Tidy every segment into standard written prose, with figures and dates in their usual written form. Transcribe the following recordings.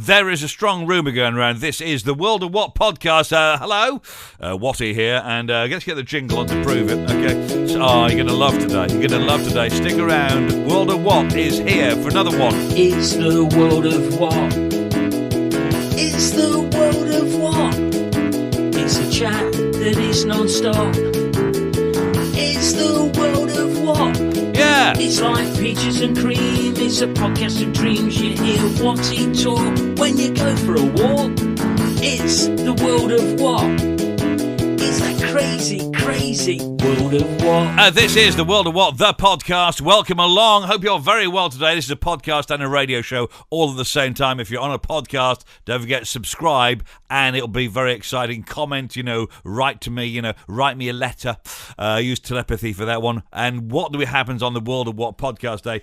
There is a strong rumour going around. This is the World of What podcast. Hello, Watty here, and let's get the jingle on to prove it. Okay. So, you're going to love today. You're going to love today. Stick around. World of What is here for another one. It's the World of What. It's the World of What. It's a chat that is non-stop. It's the World of What. Yeah. It's like peaches and cream. It's a podcast of dreams. You hear Watty talk when you go for a walk. It's the World of What. It's that crazy, crazy World of What. This is the World of What, the podcast. Welcome along. Hope you're very well today. This is a podcast and a radio show all at the same time. If you're on a podcast, don't forget to subscribe, and it'll be very exciting. Comment, write to me, write me a letter. Use telepathy for that one. And what happens on the World of What podcast day?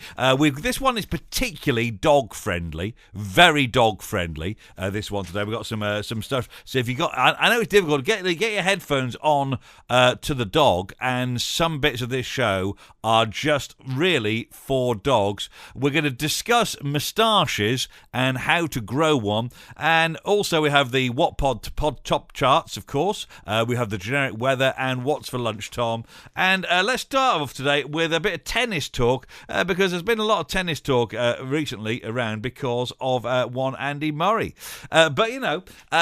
This one is particularly dog-friendly, very dog-friendly, this one today. We've got some stuff. So if you got, I know it's difficult, get your headphones on to the dog, and some bits of this show are just really for dogs. We're going to discuss moustaches and how to grow one, and also we have the What Pod top charts, of course. We have the generic weather and what's for lunch, Tom. And let's start off today with a bit of tennis talk, because there's been a lot of tennis talk recently around because of one Andy Murray. But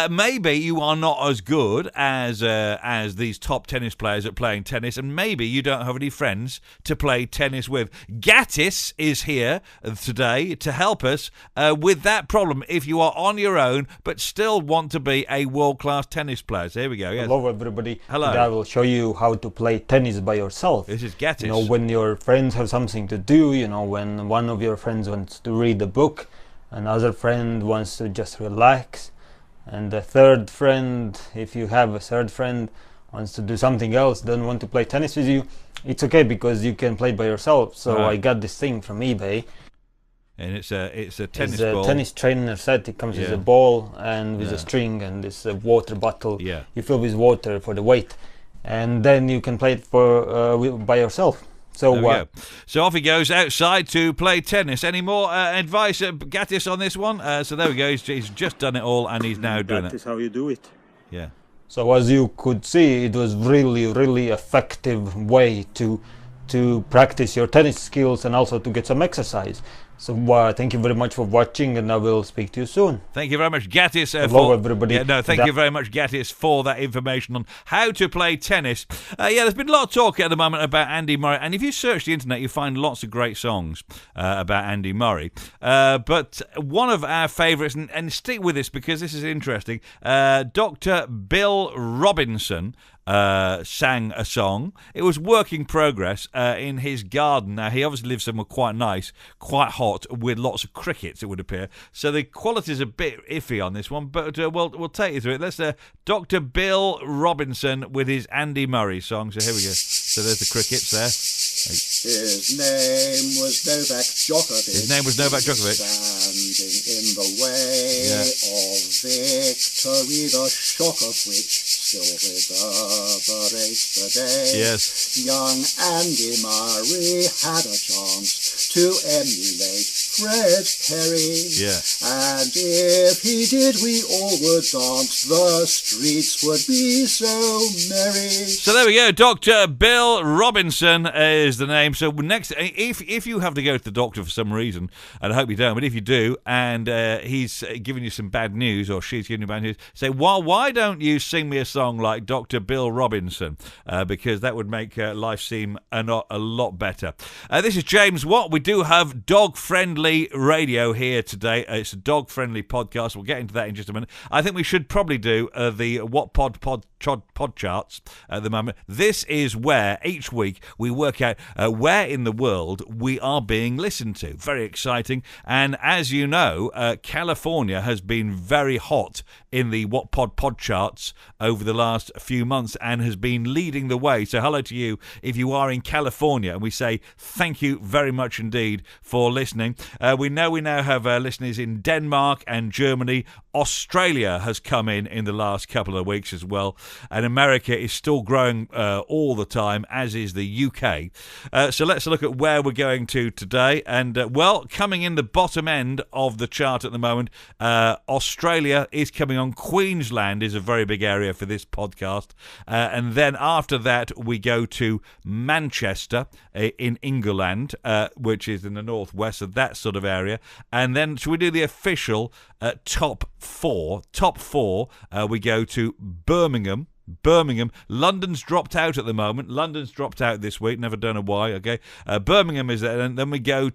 maybe you are not as good as these top tennis players at playing tennis, and maybe you don't have any friends to play tennis with. Gattis is here today to help us with that problem if you are on your own but still want to be a world-class tennis player. So here we go. Yes. Hello, everybody. Hello. Today I will show you how to play tennis by yourself. This is Gattis. When your friends have something to do, when one of your friends wants to read a book, another friend wants to just relax, and the third friend, if you have a third friend, wants to do something else, don't want to play tennis with you, it's okay because you can play by yourself. So right. I got this thing from eBay. And it's a tennis it's ball. A tennis trainer set. It comes Yeah. with a ball and with a string and this water bottle. Yeah. You fill with water for the weight, and then you can play it by yourself. So There we go. So off he goes outside to play tennis. Any more advice, Gattis, on this one? So there we go. He's just done it all, and he's now doing that it. is how you do it. Yeah. So as you could see, it was really effective way to practice your tennis skills and also to get some exercise. So thank you very much for watching, and I will speak to you soon. Thank you very much, Gattis. Hello, everybody. Thank you very much, Gattis, for that information on how to play tennis. There's been a lot of talk at the moment about Andy Murray, and if you search the internet, you find lots of great songs about Andy Murray. But one of our favourites, and stick with this because this is interesting, Dr. Bill Robinson sang a song. It was work in progress in his garden. Now, he obviously lives somewhere quite nice, quite hot, with lots of crickets, it would appear. So the quality's a bit iffy on this one, but we'll take you through it. Let's Dr. Bill Robinson with his Andy Murray song. So here we go. So there's the crickets there. His name was Novak Djokovic. His name was Novak Djokovic. Standing in the way of victory, the shock of which still reverberates today. Yes. Young Andy Murray had a chance to emulate Fred Perry. Yeah. And if he did, we all would dance. The streets would be so merry. So there we go. Dr. Bill Robinson is the name. So next, if you have to go to the doctor for some reason, and I hope you don't, but if you do, and he's giving you some bad news, or she's giving you bad news, say, well, why don't you sing me a song like Dr. Bill Robinson? Because that would make life seem a lot better. This is James Watt. We do have dog-friendly radio here today. It's a dog-friendly podcast. We'll get into that in just a minute. I think we should probably do the What Pod charts at the moment. This is where each week we work out where in the world we are being listened to. Very exciting. And as you know, California has been very hot in the What Pod charts over the last few months and has been leading the way. So hello to you if you are in California, and we say thank you very much indeed for listening. We know we now have listeners in Denmark and Germany, Australia has come in the last couple of weeks as well, and America is still growing all the time, as is the UK. So let's look at where we're going to today. And, coming in the bottom end of the chart at the moment, Australia is coming on. Queensland is a very big area for this podcast. And then after that, we go to Manchester in England, which is in the northwest of that sort of area. And then, should we do the official top four? Top four, we go to Birmingham. London's dropped out at the moment. London's dropped out this week. Never don't know why. Okay, Birmingham is there. And then we go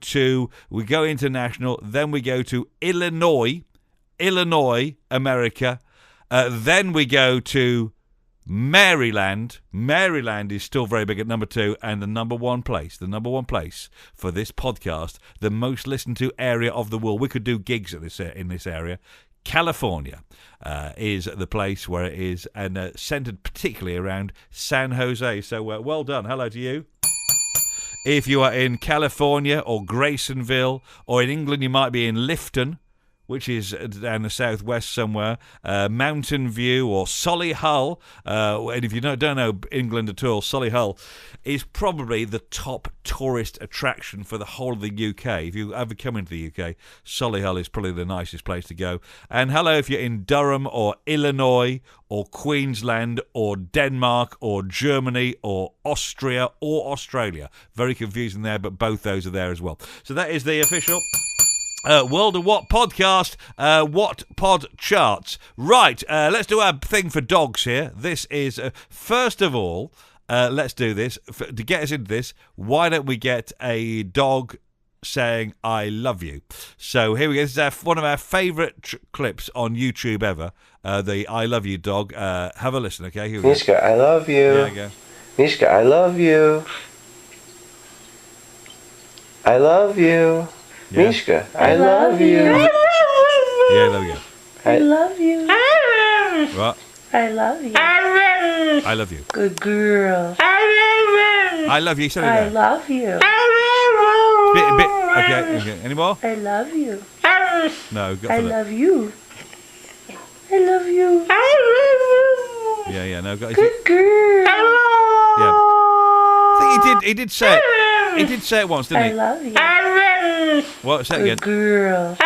international. Then we go to Illinois, America. Then we go to Maryland. Maryland is still very big at number 2, and the number one place for this podcast, the most listened to area of the world. We could do gigs at in this area. California is the place where it is, and centered particularly around San Jose. So well done. Hello to you. If you are in California or Graysonville, or in England, you might be in Lifton, which is down the southwest somewhere, Mountain View or Solihull. And if you don't know England at all, Solihull is probably the top tourist attraction for the whole of the UK. If you ever come into the UK, Solihull is probably the nicest place to go. And hello if you're in Durham or Illinois or Queensland or Denmark or Germany or Austria or Australia. Very confusing there, but both those are there as well. So that is the official World of What podcast, What Pod Charts. Right, let's do our thing for dogs here. This is, first of all, let's do this. To get us into this, why don't we get a dog saying, I love you. So here we go. This is one of our favourite clips on YouTube ever, the I love you dog. Have a listen, okay? Here we go. Mishka, I love you. There you go. Mishka, I love you. I love you. Yeah. Mishka, I love you. Yeah, there we go. I love you. Right. I love you. I love you. Good girl. I love you. You said it I there. love you. Bit. Okay. Any more? I love you. No. Go for I that. love you. I love you. Yeah. No. Got. Good girl. Yeah. I think he did say it. He did say it once, didn't I he? love you. What? Say it Good again. girl.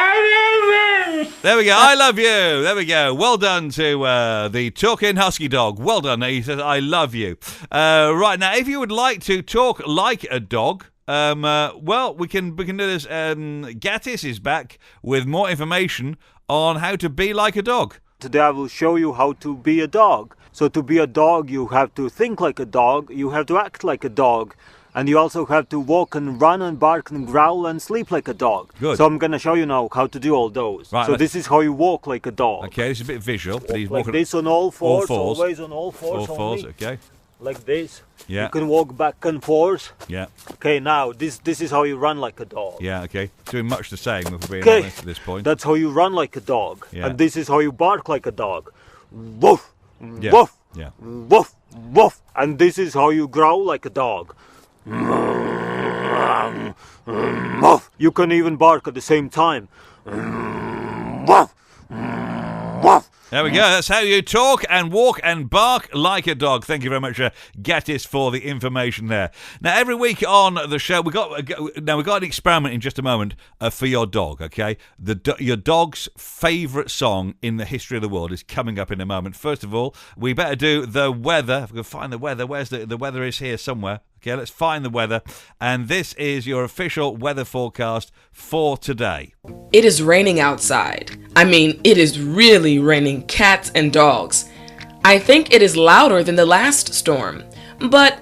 There we go. I love you. There we go. Well done to the talking husky dog. Well done. He says, I love you. Right, now, if you would like to talk like a dog, we can do this. Gattis is back with more information on how to be like a dog. Today I will show you how to be a dog. So to be a dog, you have to think like a dog, you have to act like a dog, and you also have to walk and run and bark and growl and sleep like a dog. Good. So I'm going to show you now how to do all those. Right, so this is how you walk like a dog. Okay, this is a bit visual. He's Like walking this on all fours, fours. always on all fours. all fours. only. Okay. Like this. Yeah. You can walk back and forth. Yeah. Okay, now this is how you run like a dog. Yeah. Okay. Doing much the same if we're being Okay, honest at this point. that's how you run like a dog. Yeah. And this is how you bark like a dog. Woof, Yeah. woof, Yeah. woof, woof. And this is how you growl like a dog. Woof. You can even bark at the same time. Woof, woof. There we go. That's how you talk and walk and bark like a dog. Thank you very much, Gattis, for the information there. Now, every week on the show, we got an experiment in just a moment for your dog. Okay, your dog's favourite song in the history of the world is coming up in a moment. First of all, we better do the weather. If we can find the weather, where's the weather? Is here somewhere. Okay, let's find the weather. And this is your official weather forecast for today. It is raining outside. I mean, it is really raining cats and dogs. I think it is louder than the last storm, but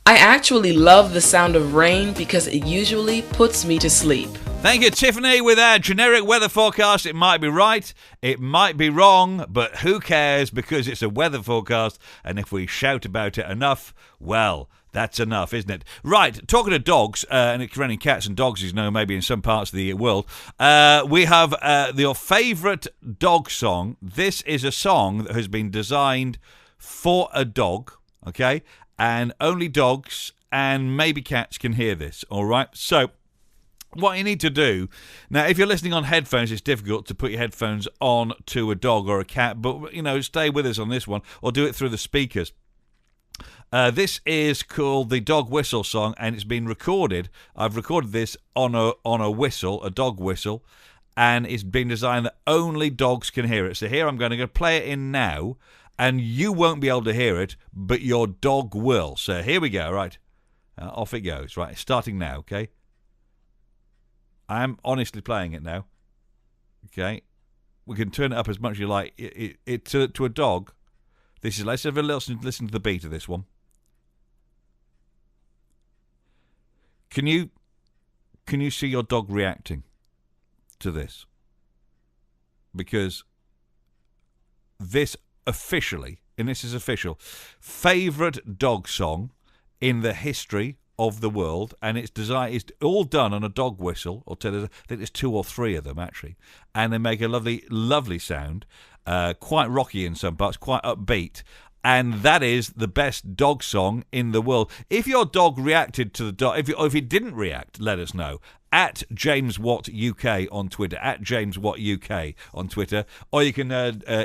I actually love the sound of rain because it usually puts me to sleep. Thank you, Tiffany, with our generic weather forecast. It might be right, it might be wrong, but who cares, because it's a weather forecast, and if we shout about it enough, well, that's enough, isn't it? Right, talking to dogs, and it's raining cats and dogs, as you know, maybe in some parts of the world, we have your favourite dog song. This is a song that has been designed for a dog, okay? And only dogs and maybe cats can hear this, all right? So What you need to do now, if you're listening on headphones, it's difficult to put your headphones on to a dog or a cat, but stay with us on this one, or do it through the speakers. This is called the Dog Whistle Song, and it's been recorded. I've recorded this on a whistle, a dog whistle, and it's been designed that only dogs can hear it. So here I'm going to play it in now, and you won't be able to hear it, but your dog will. So here we go. Right, off it goes. Right, it's starting now. Okay. I am honestly playing it now. Okay, we can turn it up as much as you like. To a dog. This is. Let's have a listen to the beat of this one. Can you see your dog reacting to this? Because this officially, and this is official, favorite dog song in the history of the world, and it's all done on a dog whistle. I think there's 2 or 3 of them actually, and they make a lovely sound, quite rocky in some parts, quite upbeat, and that is the best dog song in the world. If your dog reacted to the dog, if it didn't react, let us know. At James Watt UK on Twitter, at James Watt UK on Twitter, or you can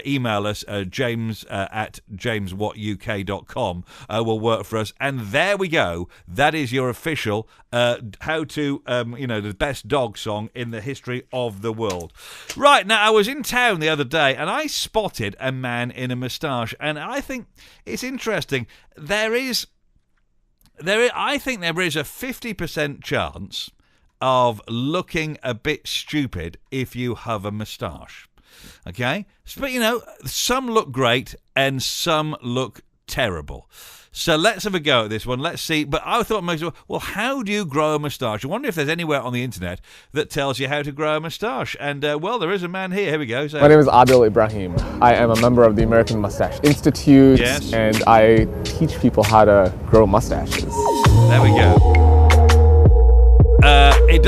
email us, james at jameswattuk.com, will work for us. And there we go. That is your official the best dog song in the history of the world. Right, now I was in town the other day and I spotted a man in a moustache, and I think it's interesting. I think there is a 50% chance of looking a bit stupid if you have a moustache. Okay? But, some look great and some look terrible. So let's have a go at this one. Let's see. But I thought, well, how do you grow a moustache? I wonder if there's anywhere on the internet that tells you how to grow a moustache. And, there is a man here. Here we go. So, my name is Adil Ibrahim. I am a member of the American Mustache Institute. Yes. And I teach people how to grow mustaches. There we go. He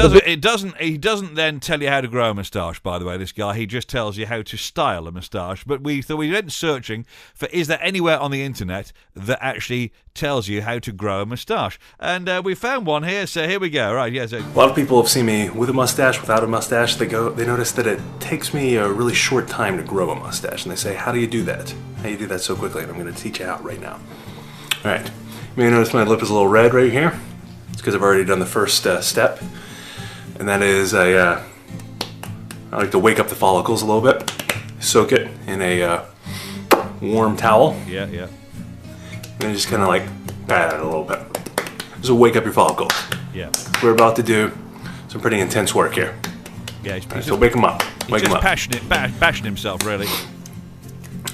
doesn't then tell you how to grow a moustache, by the way, this guy. He just tells you how to style a moustache. But we went searching for, is there anywhere on the internet that actually tells you how to grow a moustache? And we found one here, so here we go. Right, yeah. So. A lot of people have seen me with a mustache, without a mustache. They notice that it takes me a really short time to grow a mustache. And they say, how do you do that? How do you do that so quickly? And I'm going to teach you how right now. All right. You may notice my lip is a little red right here. It's because I've already done the first step. And that is I like to wake up the follicles a little bit, soak it in a warm towel. Yeah. And then just kind of like pat it a little bit. Just to wake up your follicles. Yeah. We're about to do some pretty intense work here. Yeah. So wake them up. He's just passionate, bashing himself, really.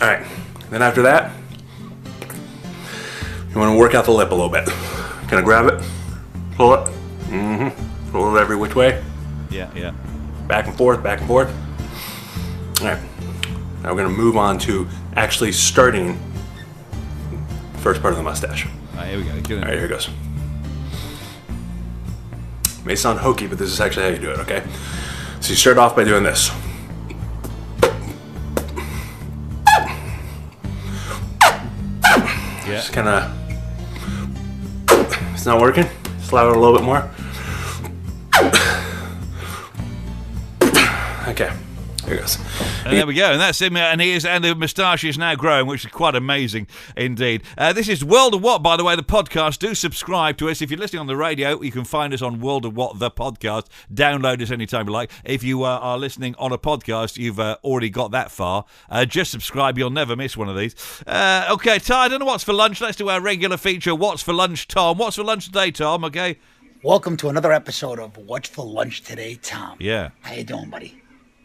All right. Then after that, you want to work out the lip a little bit. Kind of grab it, pull it. Roll it every which way. Yeah. Back and forth, back and forth. All right. Now we're going to move on to actually starting the first part of the mustache. All right, here we go. All right, here it goes. May sound hokey, but this is actually how you do it, okay? So you start off by doing this. Yeah. Just kind of... It's not working. Slow it a little bit more. Okay, here it goes. And there we go, and that's him. And the moustache is now growing, which is quite amazing indeed. This is World of What, by the way, the podcast. Do subscribe to us. If you're listening on the radio, you can find us on World of What, the podcast. Download us anytime you like. If you are listening on a podcast, you've already got that far. Just subscribe. You'll never miss one of these. Okay, Ty, I don't know what's for lunch. Let's do our regular feature. What's for lunch, Tom? What's for lunch today, Tom? Okay. Welcome to another episode of What's for Lunch Today, Tom. Yeah. How you doing, buddy?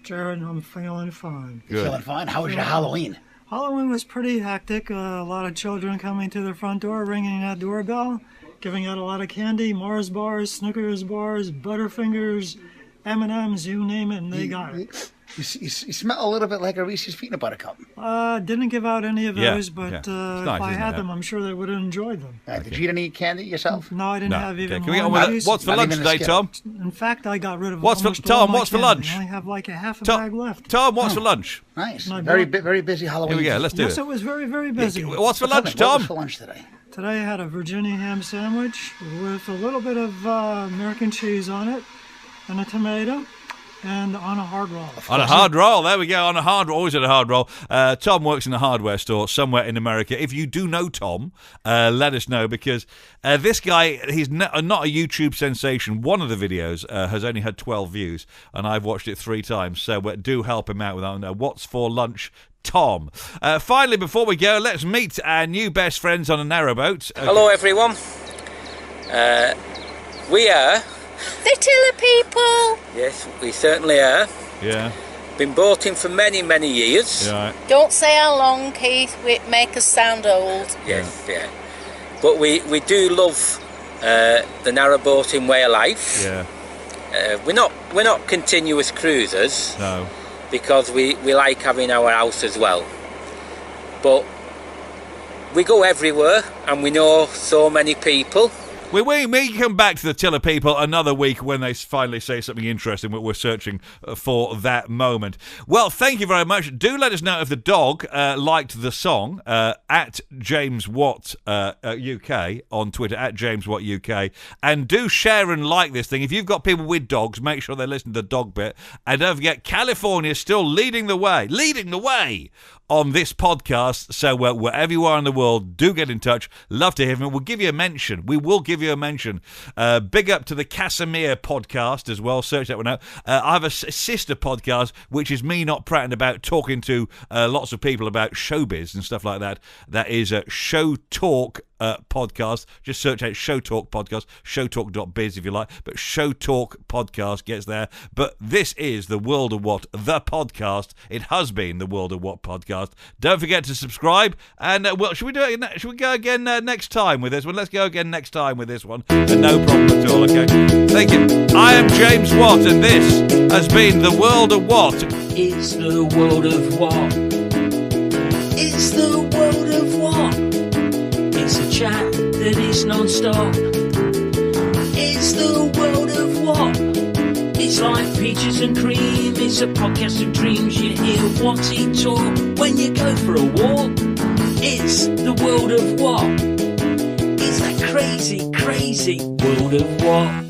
Jared, I'm feeling fine. You feeling fine? How was your Halloween? Halloween was pretty hectic. A lot of children coming to the front door, ringing that doorbell, giving out a lot of candy, Mars bars, Snickers bars, Butterfingers, M&Ms, you name it, and they got it. You smell a little bit like a Reese's peanut butter cup. Didn't give out any of those, but nice, if I had them, I'm sure they would have enjoyed them. Did you eat any candy yourself? No, I didn't have even Can we get on with it? What's for lunch today, Tom? In fact, I got rid of What's for lunch? I only have like a half a bag left. Tom, what's for lunch? Nice. Very busy Halloween. Here we go. Let's do it. Yes, it was very, very busy. What's for lunch, Tom? What's for lunch today? Today I had a Virginia ham sandwich with a little bit of American cheese on it. and a tomato, and on a hard roll. On a hard roll, there we go. On a hard roll, always at a hard roll. Tom works in a hardware store somewhere in America. If you do know Tom, let us know, because this guy, he's not a YouTube sensation. One of the videos has only had 12 views, and I've watched it 3 times. So do help him out with that. What's for lunch, Tom? Finally, before we go, let's meet our new best friends on a narrowboat. Okay. Hello, everyone. We are the Tiller people. Yes, we certainly are. Yeah. Been boating for many, many years. Yeah. Don't say how long, Keith. It make us sound old. Yes, yeah. But we do love the narrowboating way of life. Yeah. We're not continuous cruisers. No. Because we like having our house as well. But we go everywhere, and we know so many people. We may come back to the Tiller people another week when they finally say something interesting. We're searching for that moment. Well, thank you very much. Do let us know if the dog liked the song at James Watt UK on Twitter, at James Watt UK. And do share and like this thing. If you've got people with dogs, make sure they listen to the dog bit. And don't forget, California is still leading the way on this podcast. So wherever you are in the world, do get in touch. Love to hear from you. We'll give you a mention. We will give you a mention. Big up to the Casimir podcast as well. Search that one out. I have a sister podcast, which is me not prating about, talking to lots of people about showbiz and stuff like that. That is Show Talk podcast. Just search out Show Talk podcast, showtalk.biz if you like, but Show Talk podcast gets there. But this is the World of What, the podcast. It has been the World of What podcast. Don't forget to subscribe, and should we do it? Should we go again next time with this one? Let's go again next time with this one. No problem at all. Okay, thank you. I am James Watt, and this has been the World of What. It's the World of What. It's the World of What. It's a chat that is non-stop. It's the World of What. It's like peaches and cream. It's a podcast of dreams. You hear Watty talk when you go for a walk. It's the World of What. It's that crazy, crazy World of What.